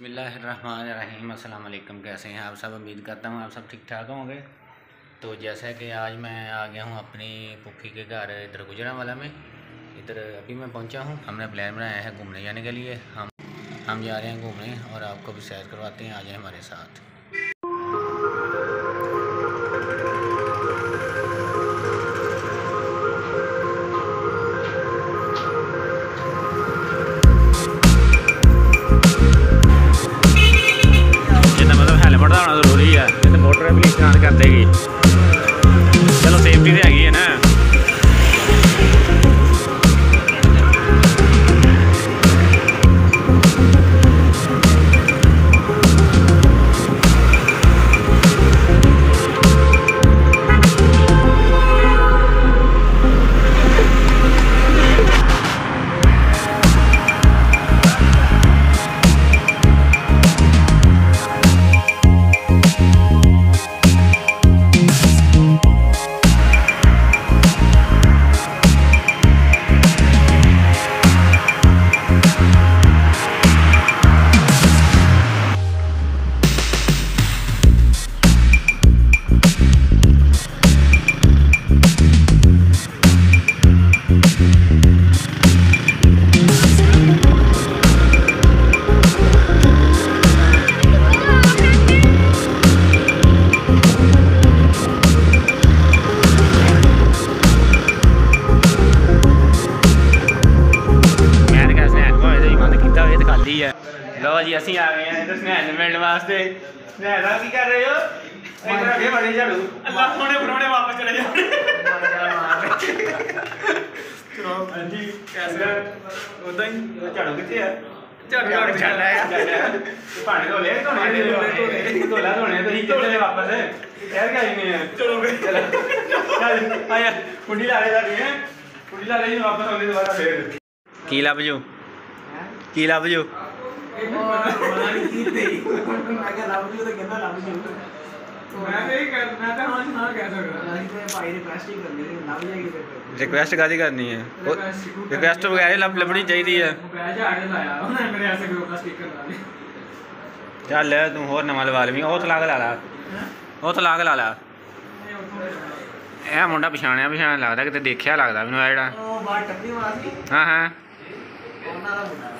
बिस्मिल्लाहिर्रहमानिर्रहीम। अस्सलाम वालेकुम। कैसे हैं आप सब? उम्मीद करता हूँ आप सब ठीक ठाक होंगे। तो जैसा कि आज मैं आ गया हूँ अपनी फूफी के घर इधर गुजरांवाला में। इधर अभी मैं पहुँचा हूँ। हमने प्लान बनाया है घूमने जाने के लिए। हम जा रहे हैं घूमने और आपको भी सैर करवाते हैं। आ जाए हमारे साथ। जरूरी है तो मोटर पुलिस ध्यान कर देगी। चलो सेफ्टी तो हैगी है ना। लो जी असी आ गए हैं इधर स्नैन मिलने वास्ते। स्नैन की कर रहे हो? इधर आगे बड़े झाड़ू अल्लाह सोने पुराने वापस चले जाओ। हाँ जी कैसे उदा ही झाड़ू कितने है? झाड़ू चल रहा है पानी धो ले धोला धोने तो चले वापस यार क्या नहीं है। चलो आया कुंडी ला ले कुंडी ला ले वापस आने दोबारा फिर की लब जो रिक्वेस्ट कादी करनी है? रिक्वेस्ट बगैर लभनी चाहिए है। चल तू होर नवा लवा लवी। वो तलाक ला ला ला यह मुंडा पछाणिया लगता कि देखिया लगता मैनू जोड़ा। हाँ हाँ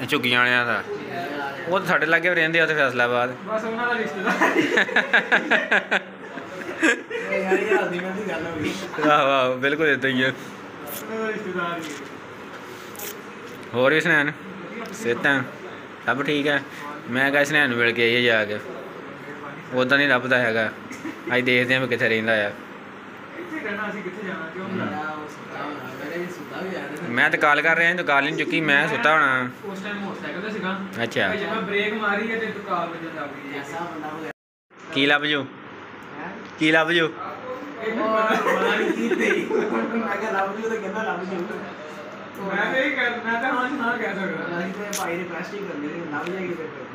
झुग्गियां वालियां दा वो तो साढ़े लागे रहंदे आ फैसलाबाद। आहो बिल्कुल इदा ही है। होर भी स्नैन सेहत सब ठीक है। मैं क्या स्नैन मिल के आई जाके उदा नहीं लभदा हैगा। अज देखते हैं कित्थे रहिंदा है। मैं तो कॉल कर रहा तो कॉल नहीं चुकी। मैं सुता होना। अच्छा की लब जो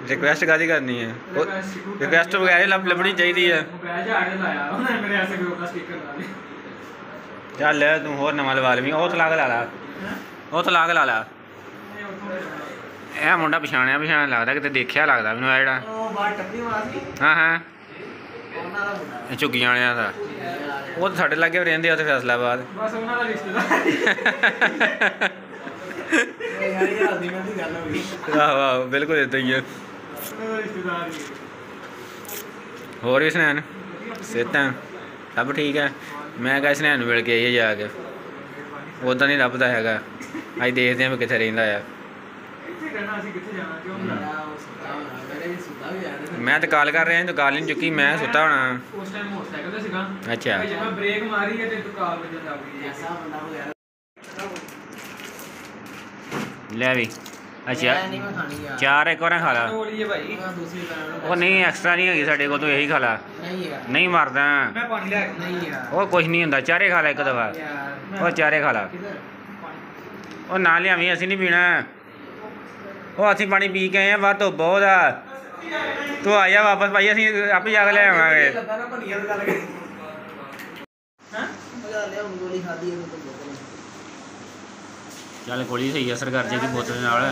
रिक्वेस्ट कादी करनी है? रिक्वेस्ट बगैर लभनी चाहिए है। चल तू होर नवा लवा लवी। वो तलाक ला ला यह मुंडा पछाणिया लगता कि देखिया लगता मैनू जोड़ा। हाँ हाँ झुग्गियां वालियां दा वो तो साढ़े लागे रहंदे आ फैसलाबाद। आहो बिल्कुल इदा ही है। होर भी स्नैन सेहत सब ठीक है। मैं क्या स्नैन मिल के आई जाके उदा नहीं लभदा हैगा। अज देखते हैं कित्थे रहिंदा है। मैं तो कॉल कर रहा तो कॉल नहीं चुकी। मैं सुता होना। अच्छा ले भी अच्छा चार एक बार खा ला। वो नहीं एक्सट्रा नहीं है साढ़े को तो यही खा ला। नहीं मरदा वो कुछ नहीं होंगे। चारे खा ला एक दफा वो चारे खा ला। वो ना लिया असी नहीं पीना। वो असी पानी पी के आए हैं बाहर तो बहुत आ। तू आ जा वापस भाई असी आप ही जाके ले आवांगे। चल गोली सही असर कर जाएगी बोतल नाल।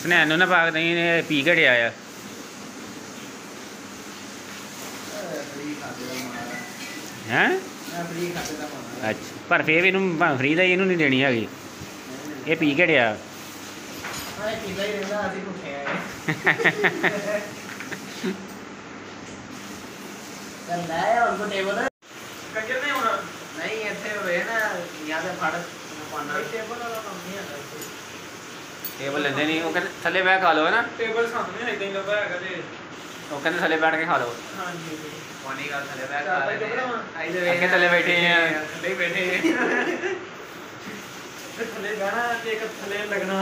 स्नैन ना पाक नहीं पी घड़िया आ हैं अच्छा पर फिर भी फ्री का इनू नहीं देनी हैगी ये पी घड़िया टेबल लेंदे नहीं वो कहते थले बैठ खा लो है ना टेबल सामने इदां ही लगा हैगा ते वो कहते थले बैठ के खा लो हां जी कोनी गल थले बैठ खा ले आगे थले बैठे हैं थले बैठे हैं थले बैठना ते एक थले लगना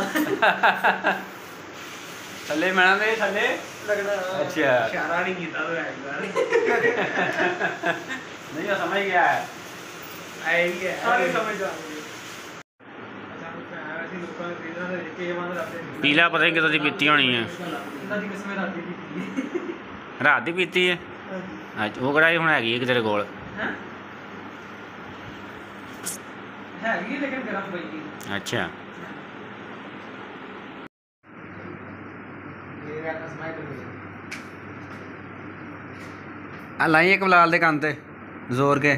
थले बैठना ते थले लगना अच्छा इशारा नहीं कीता तो एक बार नहीं वो समझ गया है आई है सारे समझ आ गए पीला पता नहीं कितों की पीती होनी है रात की पीती है अच्छा वो कढ़ाई हुण हैगी है तेरे कोल अच्छा लाई एक बलाल दे कान ते जोर के